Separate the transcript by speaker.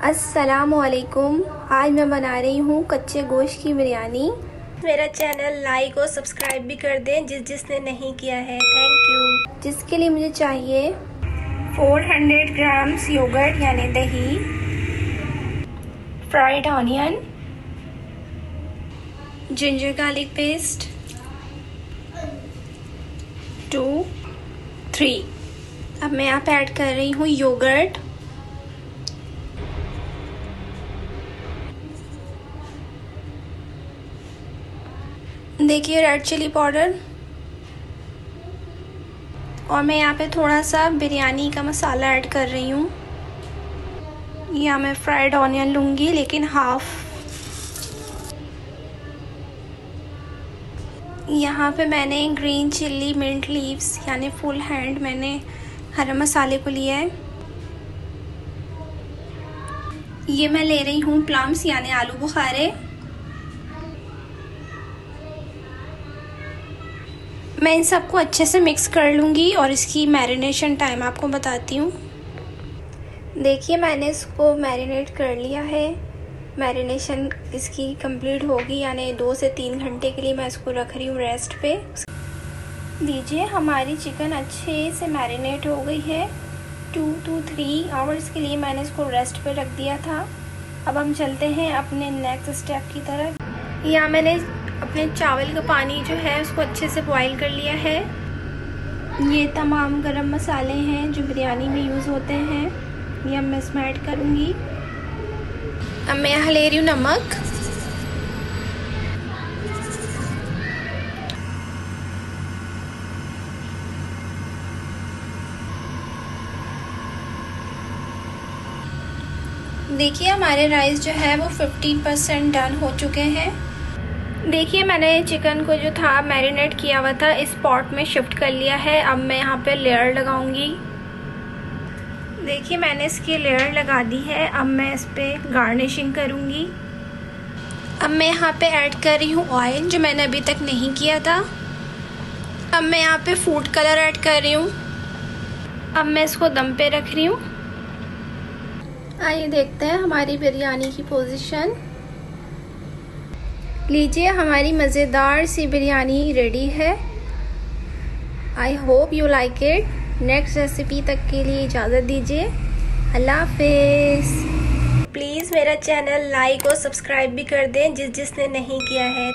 Speaker 1: अस्सलामुअलैकुम। आज मैं बना रही हूँ कच्चे गोश्त की बिरयानी। मेरा चैनल लाइक और सब्सक्राइब भी कर दें जिसने नहीं किया है, थैंक यू। जिसके लिए मुझे चाहिए 400 ग्राम्स योगर्ट यानी दही, fried onion, ginger garlic paste 2-3। अब मैं यहाँ पे ऐड कर रही हूँ योगर्ट, देखिए रेड चिली पाउडर, और मैं यहाँ पे थोड़ा सा बिरयानी का मसाला ऐड कर रही हूँ। यहाँ मैं फ्राइड ऑनियन लूँगी लेकिन हाफ। यहाँ पे मैंने ग्रीन चिल्ली मिंट लीव्स यानी फुल हैंड मैंने हरे मसाले को लिया है। ये मैं ले रही हूँ प्लम्स यानी आलू बुखारे। मैं इन सबको अच्छे से मिक्स कर लूँगी और इसकी मैरिनेशन टाइम आपको बताती हूँ। देखिए मैंने इसको मैरिनेट कर लिया है। मैरिनेशन इसकी कंप्लीट होगी यानी 2 से 3 घंटे के लिए मैं इसको रख रही हूँ रेस्ट पे। दीजिए हमारी चिकन अच्छे से मैरिनेट हो गई है। 2 to 3 आवर्स के लिए मैंने इसको रेस्ट पे रख दिया था। अब हम चलते हैं अपने नेक्स्ट स्टेप की तरफ। यहाँ मैंने अपने चावल का पानी जो है उसको अच्छे से बॉईल कर लिया है। ये तमाम गरम मसाले हैं जो बिरयानी में यूज़ होते हैं, ये अब मैं इसमें ऐड करूँगी। अब मैं यहाँ ले रही हूँ नमक, देखिए हमारे राइस जो है वो 50% डन हो चुके हैं। देखिए मैंने चिकन को जो था मैरिनेट किया हुआ था इस पॉट में शिफ्ट कर लिया है। अब मैं यहाँ पे लेयर लगाऊंगी। देखिए मैंने इसकी लेयर लगा दी है। अब मैं इस पे गार्निशिंग करूँगी। अब मैं यहाँ पे ऐड कर रही हूँ ऑयल जो मैंने अभी तक नहीं किया था। अब मैं यहाँ पे फूड कलर ऐड कर रही हूँ। अब मैं इसको दम पे रख रही हूँ। आइए देखते हैं हमारी बिरयानी की पोजीशन। लीजिए हमारी मज़ेदार सी बिरयानी रेडी है। I hope you like it. Next recipe तक के लिए इजाज़त दीजिए। अल्लाह हाफिज़। प्लीज़ मेरा चैनल लाइक और सब्सक्राइब भी कर दें जिसने नहीं किया है।